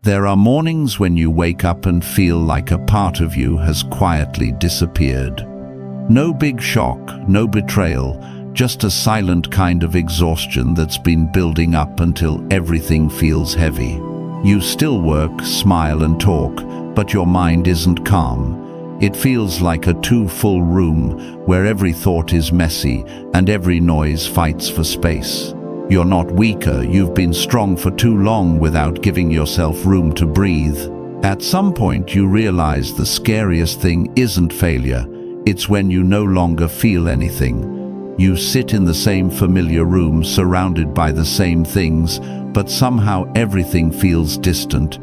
There are mornings when you wake up and feel like a part of you has quietly disappeared. No big shock, no betrayal, just a silent kind of exhaustion that's been building up until everything feels heavy. You still work, smile and talk, but your mind isn't calm. It feels like a too full room where every thought is messy and every noise fights for space. You're not weaker, you've been strong for too long without giving yourself room to breathe. At some point you realize the scariest thing isn't failure, it's when you no longer feel anything. You sit in the same familiar room surrounded by the same things, but somehow everything feels distant.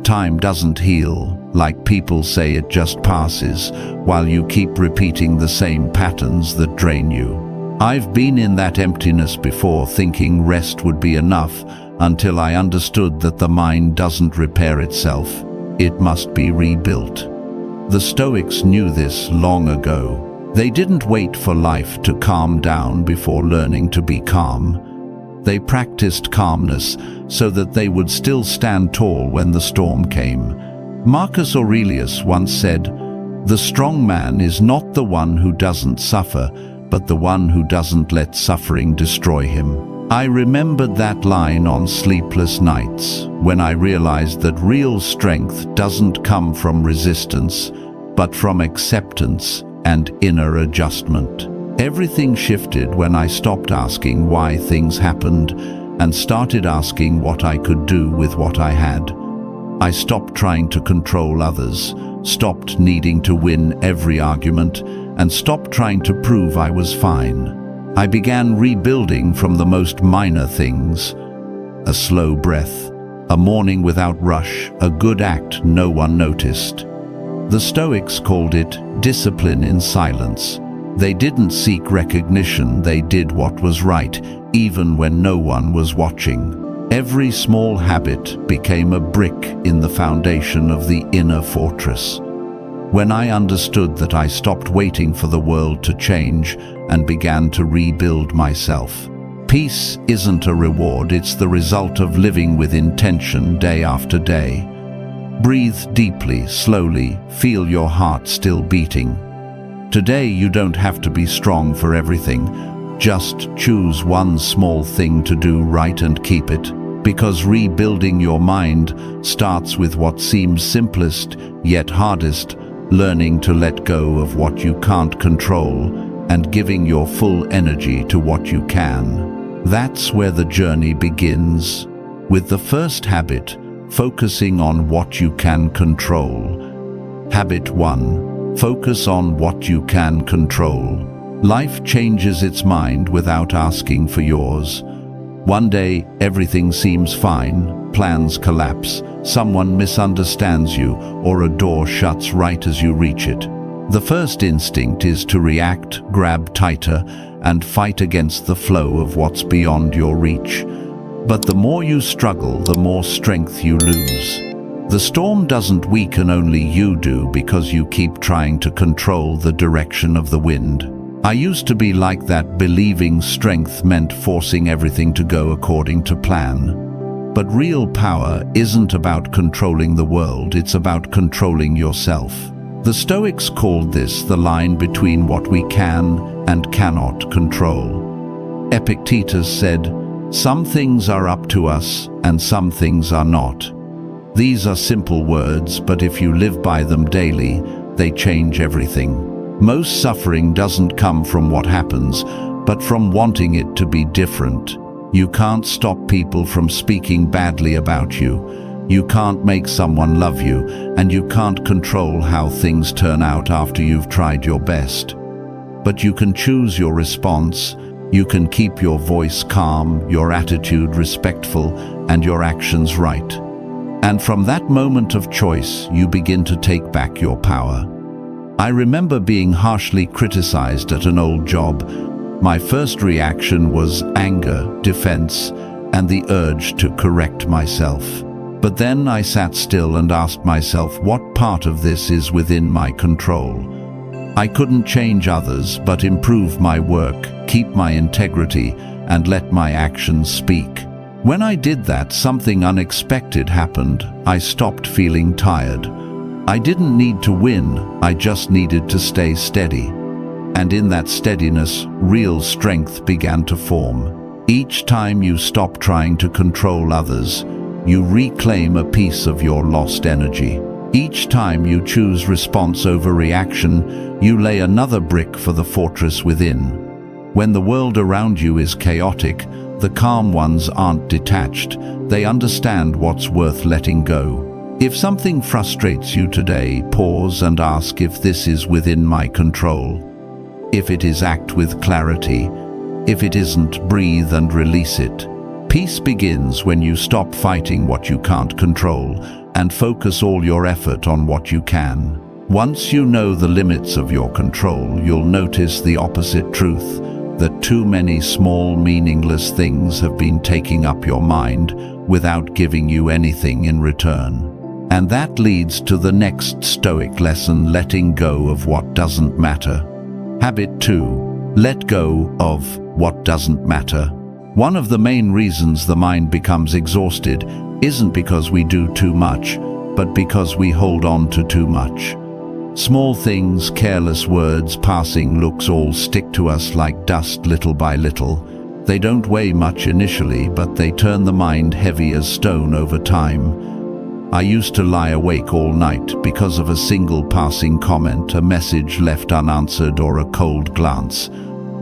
Time doesn't heal, like people say, it just passes, while you keep repeating the same patterns that drain you. I've been in that emptiness before, thinking rest would be enough, until I understood that the mind doesn't repair itself. It must be rebuilt. The Stoics knew this long ago. They didn't wait for life to calm down before learning to be calm. They practiced calmness so that they would still stand tall when the storm came. Marcus Aurelius once said, "The strong man is not the one who doesn't suffer, but the one who doesn't let suffering destroy him." I remembered that line on sleepless nights, when I realized that real strength doesn't come from resistance, but from acceptance and inner adjustment. Everything shifted when I stopped asking why things happened and started asking what I could do with what I had. I stopped trying to control others, stopped needing to win every argument, and stopped trying to prove I was fine. I began rebuilding from the most minor things. A slow breath, a morning without rush, a good act no one noticed. The Stoics called it discipline in silence. They didn't seek recognition, they did what was right, even when no one was watching. Every small habit became a brick in the foundation of the inner fortress. When I understood that, I stopped waiting for the world to change and began to rebuild myself. Peace isn't a reward, it's the result of living with intention day after day. Breathe deeply, slowly, feel your heart still beating. Today you don't have to be strong for everything. Just choose one small thing to do right and keep it. Because rebuilding your mind starts with what seems simplest yet hardest, learning to let go of what you can't control and giving your full energy to what you can. That's where the journey begins, with the first habit, focusing on what you can control. Habit 1. Focus on what you can control. Life changes its mind without asking for yours. One day, everything seems fine, plans collapse, someone misunderstands you, or a door shuts right as you reach it. The first instinct is to react, grab tighter, and fight against the flow of what's beyond your reach. But the more you struggle, the more strength you lose. The storm doesn't weaken, only you do, because you keep trying to control the direction of the wind. I used to be like that, believing strength meant forcing everything to go according to plan. But real power isn't about controlling the world, it's about controlling yourself. The Stoics called this the line between what we can and cannot control. Epictetus said, "Some things are up to us and some things are not." These are simple words, but if you live by them daily, they change everything. Most suffering doesn't come from what happens, but from wanting it to be different. You can't stop people from speaking badly about you. You can't make someone love you, and you can't control how things turn out after you've tried your best. But you can choose your response. You can keep your voice calm, your attitude respectful, and your actions right. And from that moment of choice, you begin to take back your power. I remember being harshly criticized at an old job. My first reaction was anger, defense, and the urge to correct myself. But then I sat still and asked myself, what part of this is within my control? I couldn't change others, but improve my work, keep my integrity, and let my actions speak. When I did that, something unexpected happened. I stopped feeling tired. I didn't need to win, I just needed to stay steady. And in that steadiness, real strength began to form. Each time you stop trying to control others, you reclaim a piece of your lost energy. Each time you choose response over reaction, you lay another brick for the fortress within. When the world around you is chaotic, the calm ones aren't detached. They understand what's worth letting go. If something frustrates you today, pause and ask if this is within my control. If it is, act with clarity. If it isn't, breathe and release it. Peace begins when you stop fighting what you can't control and focus all your effort on what you can. Once you know the limits of your control, you'll notice the opposite truth, that too many small, meaningless things have been taking up your mind without giving you anything in return. And that leads to the next Stoic lesson: letting go of what doesn't matter. Habit 2. Let go of what doesn't matter. One of the main reasons the mind becomes exhausted isn't because we do too much, but because we hold on to too much. Small things, careless words, passing looks all stick to us like dust little by little. They don't weigh much initially, but they turn the mind heavy as stone over time. I used to lie awake all night because of a single passing comment, a message left unanswered, or a cold glance.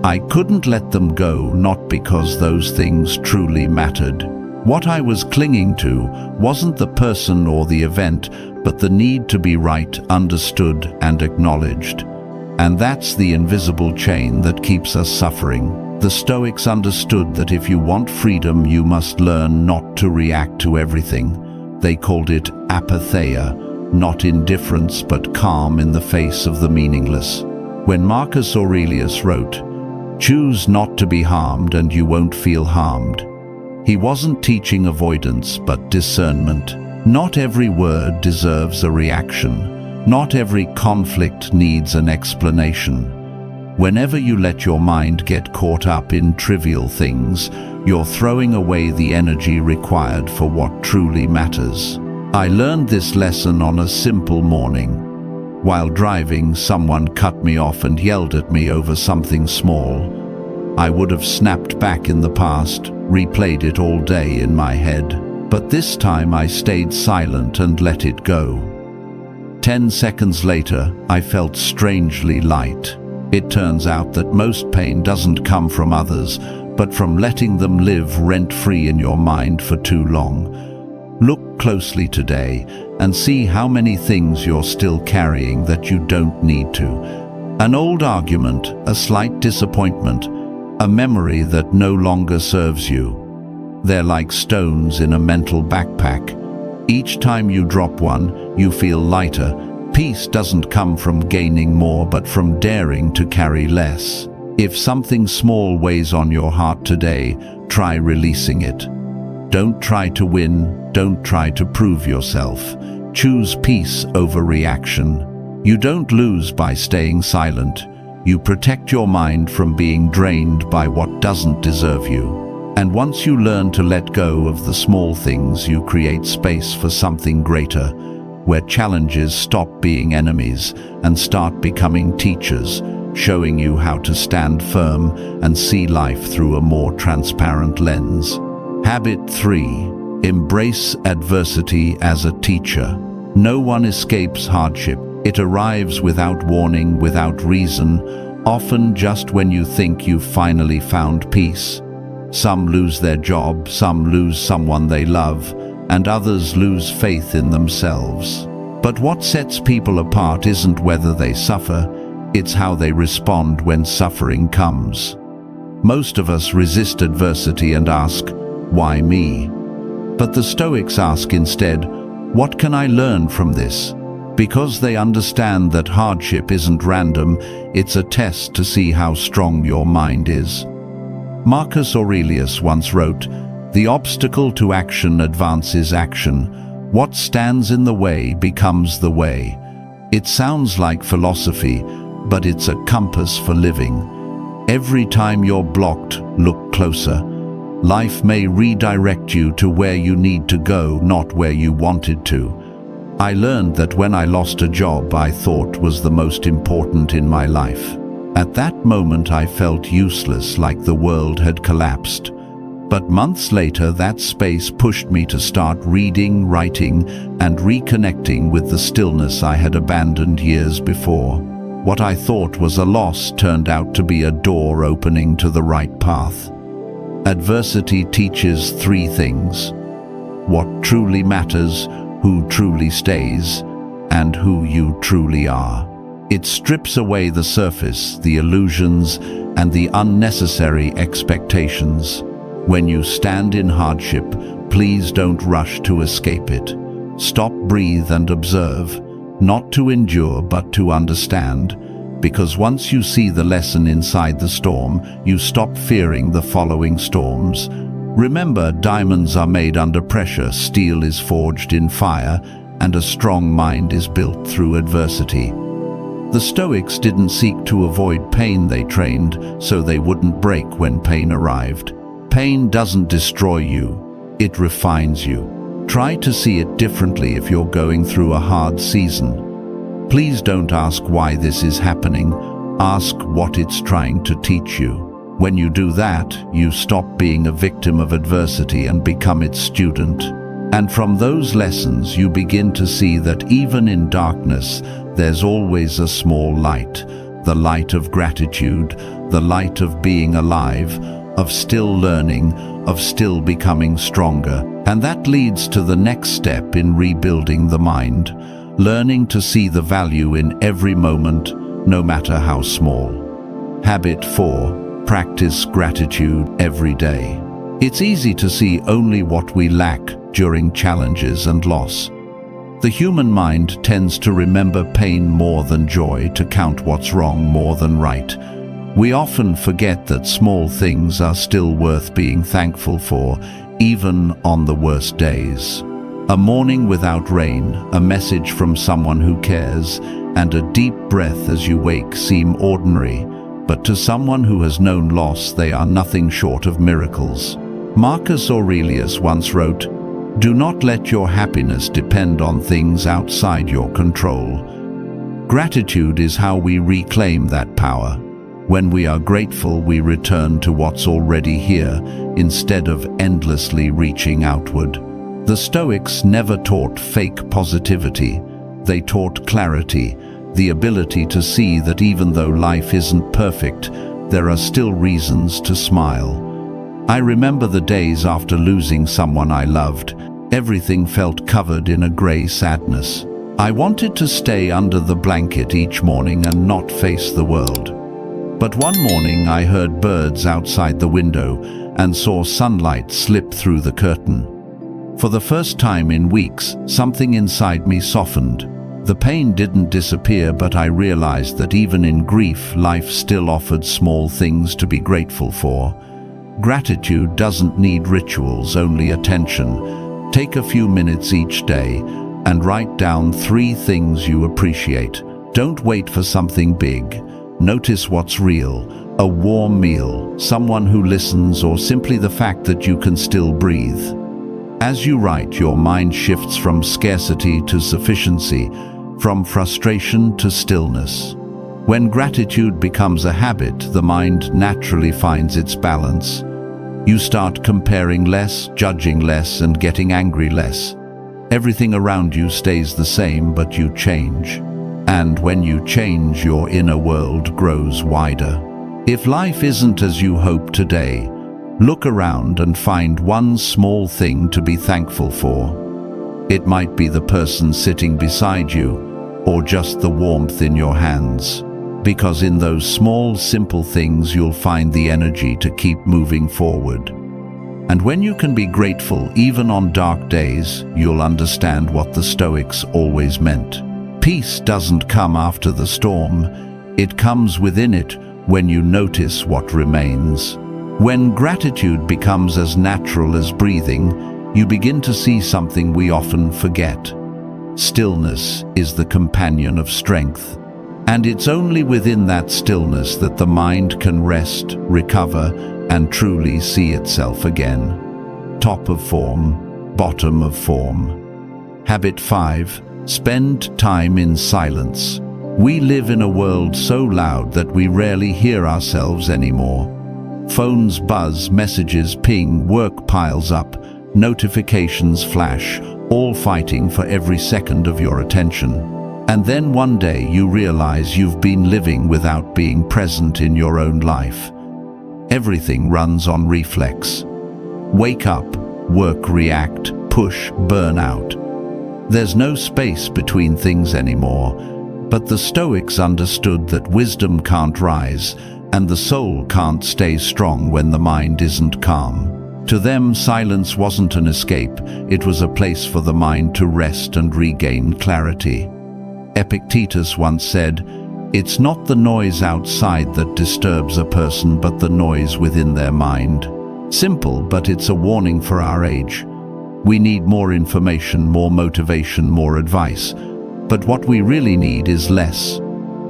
I couldn't let them go, not because those things truly mattered. What I was clinging to wasn't the person or the event, but the need to be right, understood, and acknowledged. And that's the invisible chain that keeps us suffering. The Stoics understood that if you want freedom, you must learn not to react to everything. They called it apatheia, not indifference, but calm in the face of the meaningless. When Marcus Aurelius wrote, "Choose not to be harmed and you won't feel harmed," he wasn't teaching avoidance, but discernment. Not every word deserves a reaction. Not every conflict needs an explanation. Whenever you let your mind get caught up in trivial things, you're throwing away the energy required for what truly matters. I learned this lesson on a simple morning. While driving, someone cut me off and yelled at me over something small. I would have snapped back in the past, replayed it all day in my head. But this time I stayed silent and let it go. 10 seconds later, I felt strangely light. It turns out that most pain doesn't come from others, but from letting them live rent-free in your mind for too long. Look closely today and see how many things you're still carrying that you don't need to. An old argument, a slight disappointment, a memory that no longer serves you. They're like stones in a mental backpack. Each time you drop one, you feel lighter. Peace doesn't come from gaining more, but from daring to carry less. If something small weighs on your heart today, try releasing it. Don't try to win, don't try to prove yourself. Choose peace over reaction. You don't lose by staying silent. You protect your mind from being drained by what doesn't deserve you. And once you learn to let go of the small things, you create space for something greater, where challenges stop being enemies and start becoming teachers, showing you how to stand firm and see life through a more transparent lens. Habit 3. Embrace adversity as a teacher. No one escapes hardship. It arrives without warning, without reason, often just when you think you've finally found peace. Some lose their job, some lose someone they love, and others lose faith in themselves. But what sets people apart isn't whether they suffer, it's how they respond when suffering comes. Most of us resist adversity and ask, "Why me?" But the Stoics ask instead, "What can I learn from this?" Because they understand that hardship isn't random, it's a test to see how strong your mind is. Marcus Aurelius once wrote, "The obstacle to action advances action. What stands in the way becomes the way." It sounds like philosophy, but it's a compass for living. Every time you're blocked, look closer. Life may redirect you to where you need to go, not where you wanted to. I learned that when I lost a job I thought was the most important in my life. At that moment I felt useless, like the world had collapsed. But months later that space pushed me to start reading, writing, and reconnecting with the stillness I had abandoned years before. What I thought was a loss turned out to be a door opening to the right path. Adversity teaches three things: what truly matters, who truly stays, and who you truly are. It strips away the surface, the illusions, and the unnecessary expectations. When you stand in hardship, please don't rush to escape it. Stop, breathe, and observe, not to endure but to understand, because once you see the lesson inside the storm, you stop fearing the following storms. Remember, diamonds are made under pressure, steel is forged in fire, and a strong mind is built through adversity. The Stoics didn't seek to avoid pain, they trained so they wouldn't break when pain arrived. Pain doesn't destroy you, it refines you. Try to see it differently if you're going through a hard season. Please don't ask why this is happening, ask what it's trying to teach you. When you do that, you stop being a victim of adversity and become its student. And from those lessons you begin to see that even in darkness, there's always a small light. The light of gratitude, the light of being alive, of still learning, of still becoming stronger. And that leads to the next step in rebuilding the mind, learning to see the value in every moment, no matter how small. Habit 4. Practice gratitude every day. It's easy to see only what we lack during challenges and loss. The human mind tends to remember pain more than joy, to count what's wrong more than right. We often forget that small things are still worth being thankful for, even on the worst days. A morning without rain, a message from someone who cares, and a deep breath as you wake seem ordinary, but to someone who has known loss, they are nothing short of miracles. Marcus Aurelius once wrote, "Do not let your happiness depend on things outside your control." Gratitude is how we reclaim that power. When we are grateful, we return to what's already here, instead of endlessly reaching outward. The Stoics never taught fake positivity. They taught clarity, the ability to see that even though life isn't perfect, there are still reasons to smile. I remember the days after losing someone I loved. Everything felt covered in a grey sadness. I wanted to stay under the blanket each morning and not face the world. But one morning I heard birds outside the window and saw sunlight slip through the curtain. For the first time in weeks, something inside me softened. The pain didn't disappear, but I realized that even in grief, life still offered small things to be grateful for. Gratitude doesn't need rituals, only attention. Take a few minutes each day and write down 3 things you appreciate. Don't wait for something big. Notice what's real: a warm meal, someone who listens, or simply the fact that you can still breathe. As you write, your mind shifts from scarcity to sufficiency, from frustration to stillness. When gratitude becomes a habit, the mind naturally finds its balance. You start comparing less, judging less, and getting angry less. Everything around you stays the same, but you change. And when you change, your inner world grows wider. If life isn't as you hope today, look around and find one small thing to be thankful for. It might be the person sitting beside you, or just the warmth in your hands. Because in those small, simple things you'll find the energy to keep moving forward. And when you can be grateful even on dark days, you'll understand what the Stoics always meant. Peace doesn't come after the storm, it comes within it when you notice what remains. When gratitude becomes as natural as breathing, you begin to see something we often forget. Stillness is the companion of strength. And it's only within that stillness that the mind can rest, recover, and truly see itself again. Top of form, bottom of form. Habit 5. Spend time in silence. We live in a world so loud that we rarely hear ourselves anymore. Phones buzz, messages ping, work piles up, notifications flash, all fighting for every second of your attention. And then one day you realize you've been living without being present in your own life. Everything runs on reflex. Wake up, work, react, push, burn out. There's no space between things anymore, but the Stoics understood that wisdom can't rise, and the soul can't stay strong when the mind isn't calm. To them, silence wasn't an escape, it was a place for the mind to rest and regain clarity. Epictetus once said, "It's not the noise outside that disturbs a person, but the noise within their mind." Simple, but it's a warning for our age. We need more information, more motivation, more advice. But what we really need is less.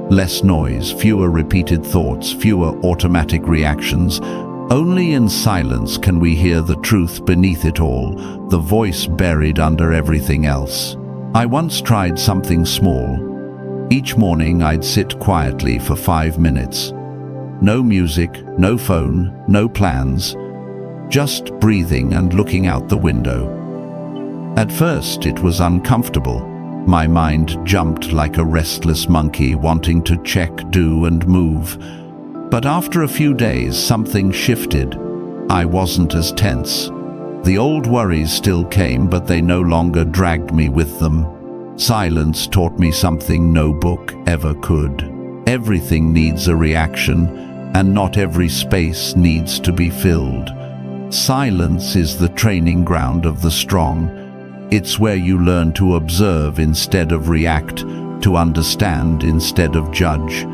Less noise, fewer repeated thoughts, fewer automatic reactions. Only in silence can we hear the truth beneath it all, the voice buried under everything else. I once tried something small. Each morning I'd sit quietly for 5 minutes. No music, no phone, no plans. Just breathing and looking out the window. At first it was uncomfortable. My mind jumped like a restless monkey wanting to check, do and move. But after a few days, something shifted. I wasn't as tense. The old worries still came, but they no longer dragged me with them. Silence taught me something no book ever could. Everything needs a reaction, and not every space needs to be filled. Silence is the training ground of the strong. It's where you learn to observe instead of react, to understand instead of judge.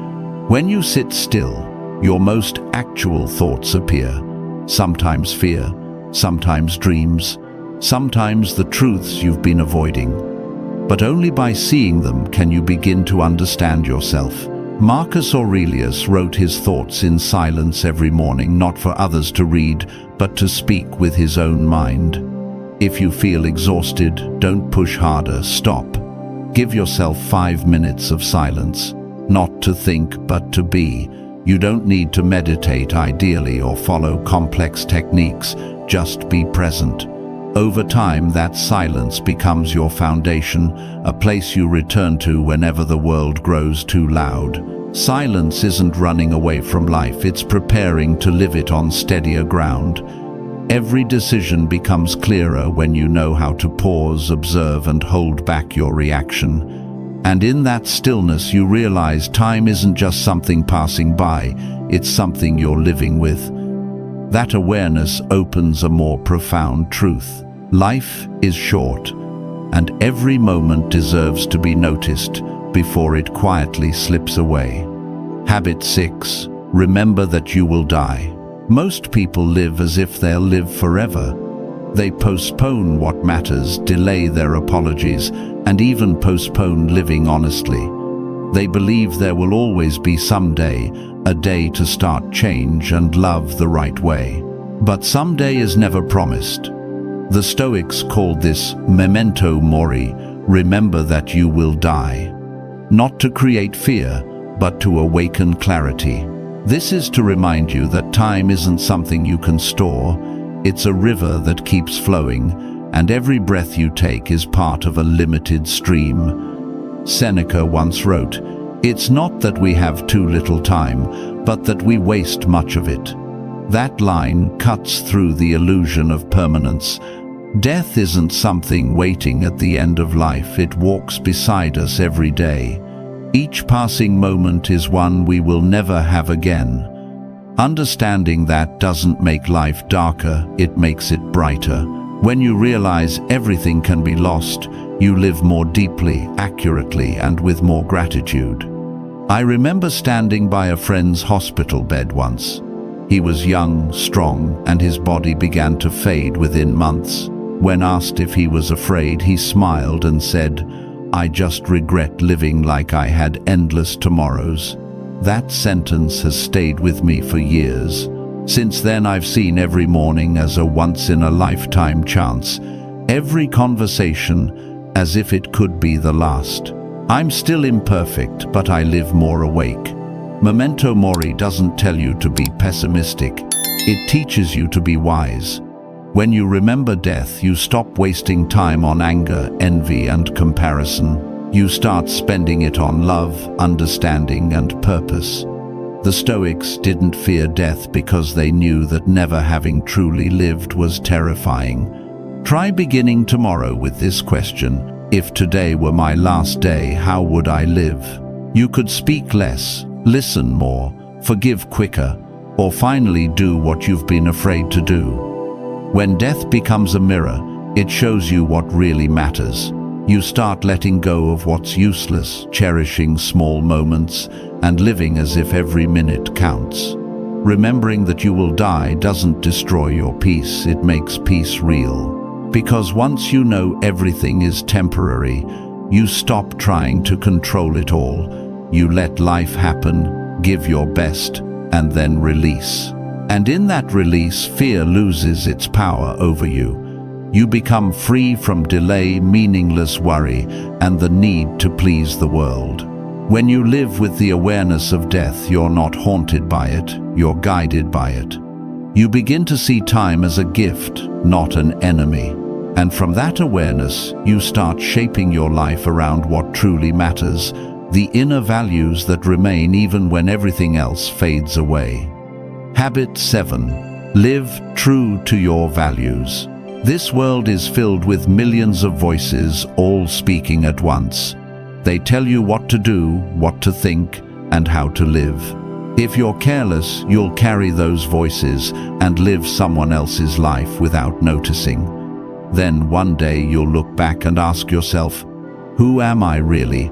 When you sit still, your most actual thoughts appear. Sometimes fear, sometimes dreams, sometimes the truths you've been avoiding. But only by seeing them can you begin to understand yourself. Marcus Aurelius wrote his thoughts in silence every morning, not for others to read, but to speak with his own mind. If you feel exhausted, don't push harder, stop. Give yourself 5 minutes of silence, not to think, but to be. You don't need to meditate ideally or follow complex techniques, just be present. Over time, that silence becomes your foundation, a place you return to whenever the world grows too loud. Silence isn't running away from life, it's preparing to live it on steadier ground. Every decision becomes clearer when you know how to pause, observe, and hold back your reaction. And in that stillness you realize time isn't just something passing by, it's something you're living with. That awareness opens a more profound truth. Life is short, and every moment deserves to be noticed before it quietly slips away. Habit 6. Remember that you will die. Most people live as if they'll live forever. They postpone what matters, delay their apologies, and even postpone living honestly. They believe there will always be someday, a day to start change and love the right way. But someday is never promised. The Stoics called this memento mori, remember that you will die. Not to create fear, but to awaken clarity. This is to remind you that time isn't something you can store. It's a river that keeps flowing, and every breath you take is part of a limited stream. Seneca once wrote, "It's not that we have too little time, but that we waste much of it." That line cuts through the illusion of permanence. Death isn't something waiting at the end of life, it walks beside us every day. Each passing moment is one we will never have again. Understanding that doesn't make life darker, it makes it brighter. When you realize everything can be lost, you live more deeply, accurately, and with more gratitude. I remember standing by a friend's hospital bed once. He was young, strong, and his body began to fade within months. When asked if he was afraid, he smiled and said, "I just regret living like I had endless tomorrows." That sentence has stayed with me for years. Since then, I've seen every morning as a once-in-a-lifetime chance, every conversation as if it could be the last. I'm still imperfect, but I live more awake. Memento mori doesn't tell you to be pessimistic. It teaches you to be wise. When you remember death, you stop wasting time on anger, envy, and comparison. You start spending it on love, understanding, and purpose. The Stoics didn't fear death because they knew that never having truly lived was terrifying. Try beginning tomorrow with this question: if today were my last day, how would I live? You could speak less, listen more, forgive quicker, or finally do what you've been afraid to do. When death becomes a mirror, it shows you what really matters. You start letting go of what's useless, cherishing small moments, and living as if every minute counts. Remembering that you will die doesn't destroy your peace, it makes peace real. Because once you know everything is temporary, you stop trying to control it all. You let life happen, give your best, and then release. And in that release, fear loses its power over you. You become free from delay, meaningless worry, and the need to please the world. When you live with the awareness of death, you're not haunted by it, you're guided by it. You begin to see time as a gift, not an enemy. And from that awareness, you start shaping your life around what truly matters, the inner values that remain even when everything else fades away. Habit 7. Live true to your values. This world is filled with millions of voices, all speaking at once. They tell you what to do, what to think, and how to live. If you're careless, you'll carry those voices and live someone else's life without noticing. Then one day you'll look back and ask yourself, who am I really?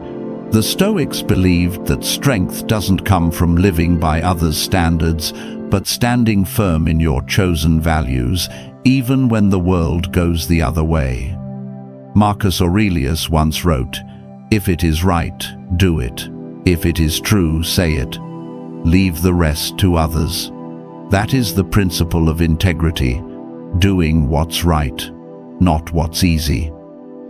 The Stoics believed that strength doesn't come from living by others' standards, but standing firm in your chosen values, even when the world goes the other way. Marcus Aurelius once wrote, "If it is right, do it. If it is true, say it. Leave the rest to others." That is the principle of integrity, doing what's right, not what's easy.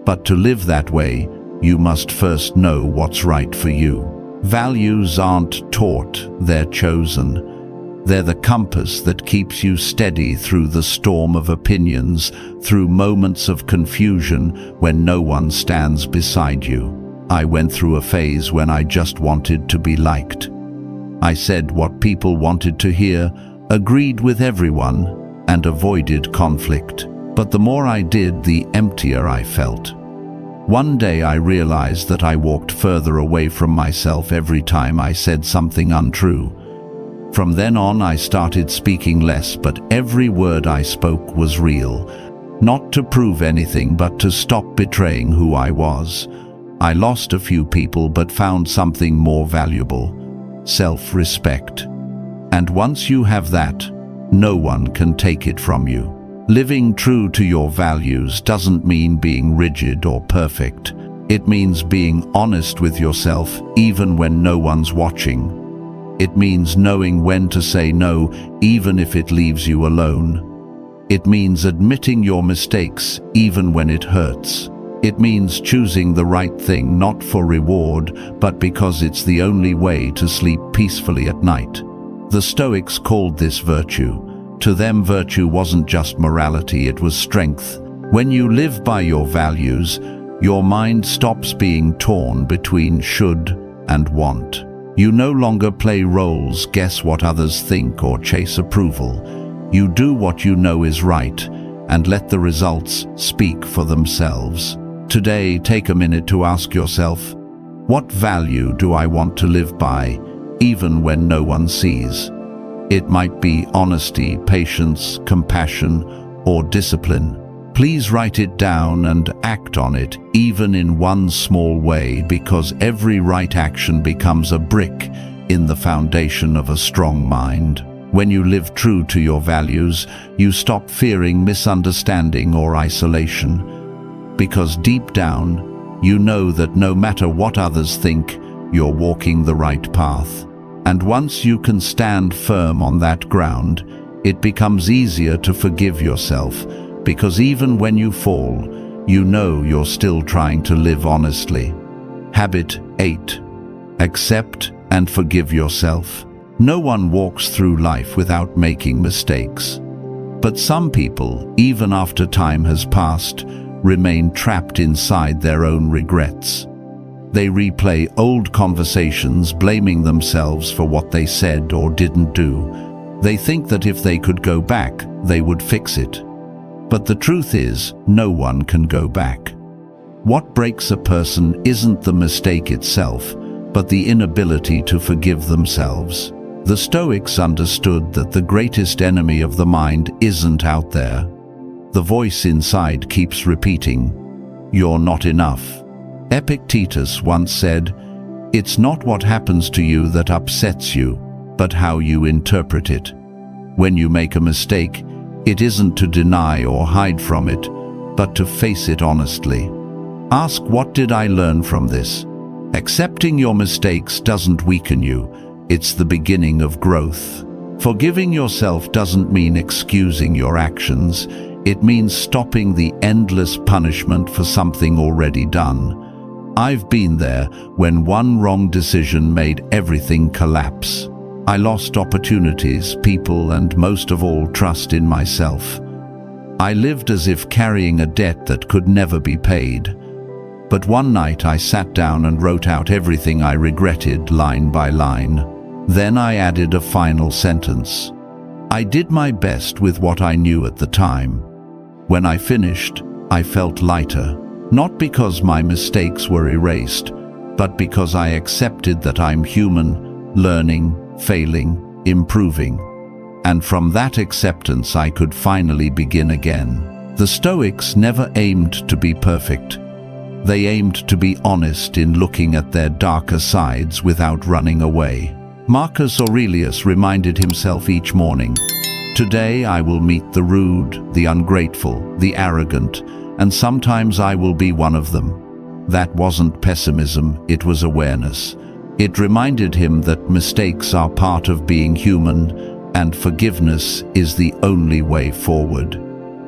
But to live that way, you must first know what's right for you. Values aren't taught, they're chosen. They're the compass that keeps you steady through the storm of opinions, through moments of confusion when no one stands beside you. I went through a phase when I just wanted to be liked. I said what people wanted to hear, agreed with everyone, and avoided conflict. But the more I did, the emptier I felt. One day I realized that I walked further away from myself every time I said something untrue. From then on, I started speaking less, but every word I spoke was real. Not to prove anything, but to stop betraying who I was. I lost a few people, but found something more valuable: self-respect. And once you have that, no one can take it from you. Living true to your values doesn't mean being rigid or perfect. It means being honest with yourself, even when no one's watching. It means knowing when to say no, even if it leaves you alone. It means admitting your mistakes, even when it hurts. It means choosing the right thing, not for reward, but because it's the only way to sleep peacefully at night. The Stoics called this virtue. To them, virtue wasn't just morality, it was strength. When you live by your values, your mind stops being torn between should and want. You no longer play roles, guess what others think, or chase approval. You do what you know is right, and let the results speak for themselves. Today, take a minute to ask yourself, what value do I want to live by, even when no one sees? It might be honesty, patience, compassion, or discipline. Please write it down and act on it, even in one small way, because every right action becomes a brick in the foundation of a strong mind. When you live true to your values, you stop fearing misunderstanding or isolation, because deep down, you know that no matter what others think, you're walking the right path. And once you can stand firm on that ground, it becomes easier to forgive yourself, because even when you fall, you know you're still trying to live honestly. Habit 8. Accept and forgive yourself. No one walks through life without making mistakes. But some people, even after time has passed, remain trapped inside their own regrets. They replay old conversations, blaming themselves for what they said or didn't do. They think that if they could go back, they would fix it. But the truth is, no one can go back. What breaks a person isn't the mistake itself, but the inability to forgive themselves. The Stoics understood that the greatest enemy of the mind isn't out there. The voice inside keeps repeating, "You're not enough." Epictetus once said, "It's not what happens to you that upsets you, but how you interpret it." When you make a mistake, it isn't to deny or hide from it, but to face it honestly. Ask, what did I learn from this? Accepting your mistakes doesn't weaken you, it's the beginning of growth. Forgiving yourself doesn't mean excusing your actions, it means stopping the endless punishment for something already done. I've been there when one wrong decision made everything collapse. I lost opportunities, people, and most of all, trust in myself. I lived as if carrying a debt that could never be paid. But one night I sat down and wrote out everything I regretted, line by line. Then I added a final sentence. I did my best with what I knew at the time. When I finished, I felt lighter, not because my mistakes were erased, but because I accepted that I'm human, learning, failing, improving. And from that acceptance I could finally begin again. The Stoics never aimed to be perfect. They aimed to be honest in looking at their darker sides without running away. Marcus Aurelius reminded himself each morning, "Today I will meet the rude, the ungrateful, the arrogant, and sometimes I will be one of them." That wasn't pessimism, it was awareness. It reminded him that mistakes are part of being human, and forgiveness is the only way forward.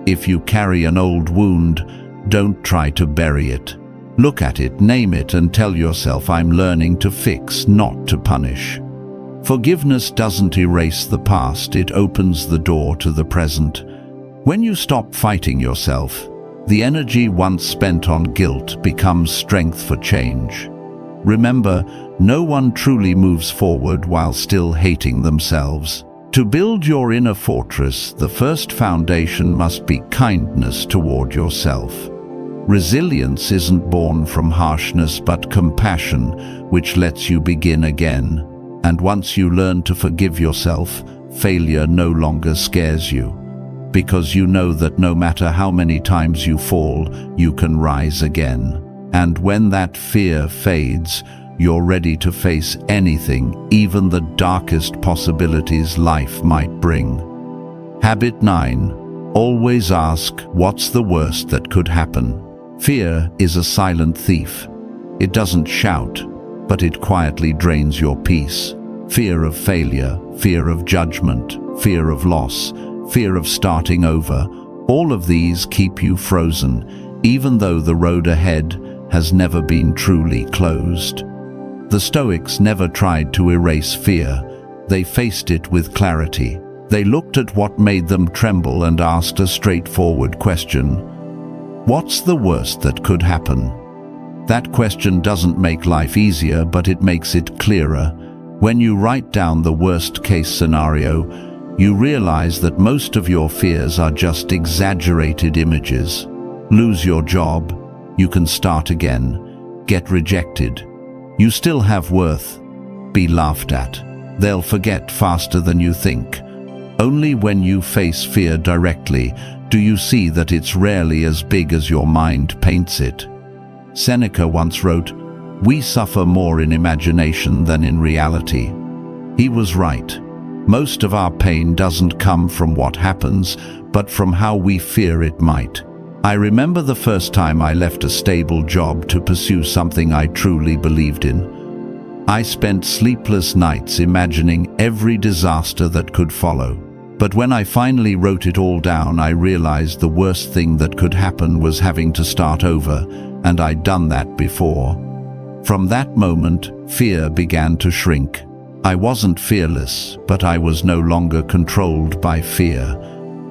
If you carry an old wound, don't try to bury it. Look at it, name it, and tell yourself, I'm learning to fix, not to punish. Forgiveness doesn't erase the past, it opens the door to the present. When you stop fighting yourself, the energy once spent on guilt becomes strength for change. Remember, no one truly moves forward while still hating themselves. To build your inner fortress, the first foundation must be kindness toward yourself. Resilience isn't born from harshness but compassion, which lets you begin again. And once you learn to forgive yourself, failure no longer scares you, because you know that no matter how many times you fall, you can rise again. And when that fear fades, you're ready to face anything, even the darkest possibilities life might bring. Habit 9. Always ask, what's the worst that could happen? Fear is a silent thief. It doesn't shout, but it quietly drains your peace. Fear of failure, fear of judgment, fear of loss, fear of starting over, all of these keep you frozen, even though the road ahead has never been truly closed. The Stoics never tried to erase fear. They faced it with clarity. They looked at what made them tremble and asked a straightforward question. What's the worst that could happen? That question doesn't make life easier, but it makes it clearer. When you write down the worst-case scenario, you realize that most of your fears are just exaggerated images. Lose your job, you can start again. Get rejected, you still have worth. Be laughed at, they'll forget faster than you think. Only when you face fear directly do you see that it's rarely as big as your mind paints it. Seneca once wrote, "We suffer more in imagination than in reality." He was right. Most of our pain doesn't come from what happens, but from how we fear it might. I remember the first time I left a stable job to pursue something I truly believed in. I spent sleepless nights imagining every disaster that could follow. But when I finally wrote it all down, I realized the worst thing that could happen was having to start over, and I'd done that before. From that moment, fear began to shrink. I wasn't fearless, but I was no longer controlled by fear.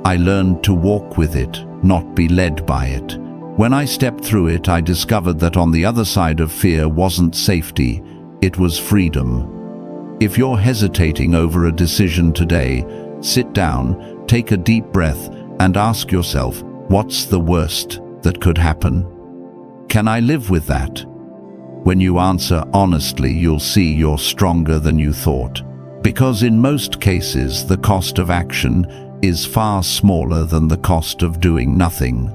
I learned to walk with it, not be led by it. When I stepped through it, I discovered that on the other side of fear wasn't safety, it was freedom. If you're hesitating over a decision today, sit down, take a deep breath, and ask yourself, what's the worst that could happen? Can I live with that? When you answer honestly, you'll see you're stronger than you thought. Because in most cases, the cost of action is far smaller than the cost of doing nothing.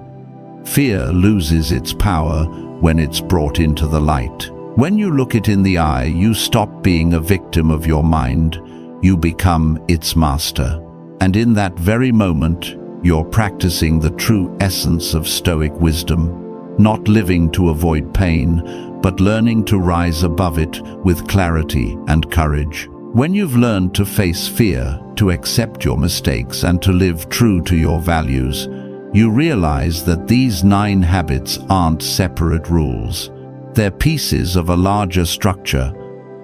Fear loses its power when it's brought into the light. When you look it in the eye, you stop being a victim of your mind. You become its master. And in that very moment, you're practicing the true essence of Stoic wisdom. Not living to avoid pain, but learning to rise above it with clarity and courage. When you've learned to face fear, to accept your mistakes, and to live true to your values, you realize that these 9 habits aren't separate rules. They're pieces of a larger structure,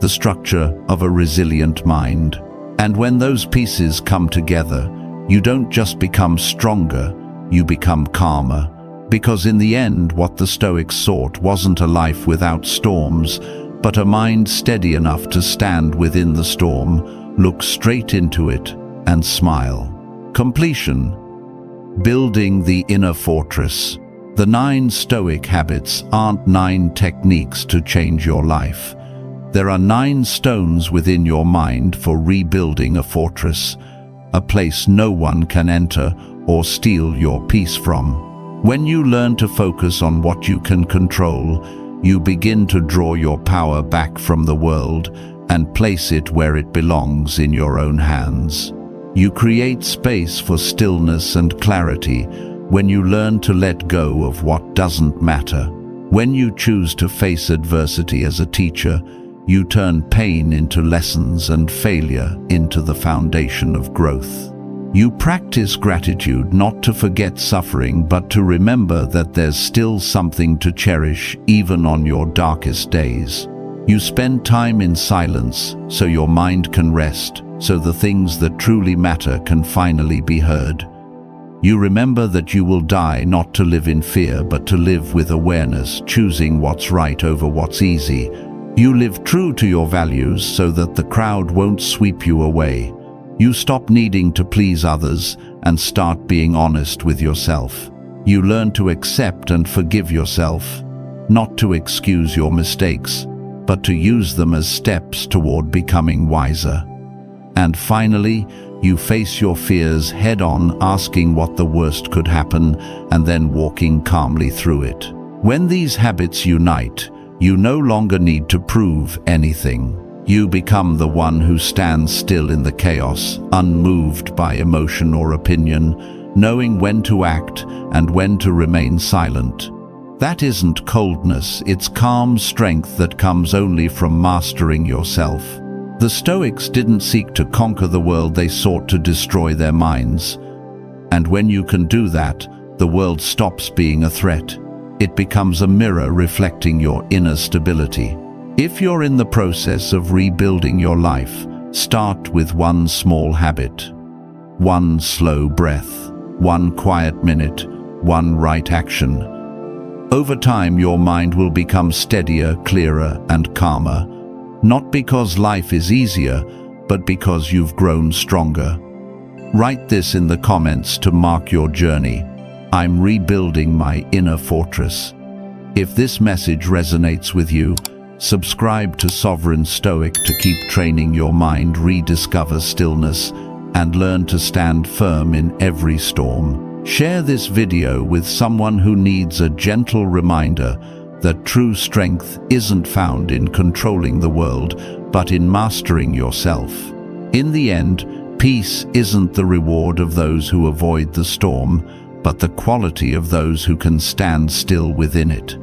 the structure of a resilient mind. And when those pieces come together, you don't just become stronger, you become calmer. Because in the end, what the Stoics sought wasn't a life without storms, but a mind steady enough to stand within the storm, look straight into it, and smile. Completion. Building the inner fortress. The 9 Stoic habits aren't 9 techniques to change your life. There are 9 stones within your mind for rebuilding a fortress, a place no one can enter or steal your peace from. When you learn to focus on what you can control, you begin to draw your power back from the world and place it where it belongs, in your own hands. You create space for stillness and clarity when you learn to let go of what doesn't matter. When you choose to face adversity as a teacher, you turn pain into lessons and failure into the foundation of growth. You practice gratitude not to forget suffering, but to remember that there's still something to cherish even on your darkest days. You spend time in silence so your mind can rest, so the things that truly matter can finally be heard. You remember that you will die not to live in fear, but to live with awareness, choosing what's right over what's easy. You live true to your values so that the crowd won't sweep you away. You stop needing to please others and start being honest with yourself. You learn to accept and forgive yourself, not to excuse your mistakes, but to use them as steps toward becoming wiser. And finally, you face your fears head-on, asking what the worst could happen, and then walking calmly through it. When these habits unite, you no longer need to prove anything. You become the one who stands still in the chaos, unmoved by emotion or opinion, knowing when to act and when to remain silent. That isn't coldness, it's calm strength that comes only from mastering yourself. The Stoics didn't seek to conquer the world, they sought to destroy their minds. And when you can do that, the world stops being a threat. It becomes a mirror reflecting your inner stability. If you're in the process of rebuilding your life, start with one small habit. One slow breath, one quiet minute, one right action. Over time, your mind will become steadier, clearer, and calmer. Not because life is easier, but because you've grown stronger. Write this in the comments to mark your journey. I'm rebuilding my inner fortress. If this message resonates with you, subscribe to Sovereign Stoic to keep training your mind, rediscover stillness, and learn to stand firm in every storm. Share this video with someone who needs a gentle reminder that true strength isn't found in controlling the world, but in mastering yourself. In the end, peace isn't the reward of those who avoid the storm, but the quality of those who can stand still within it.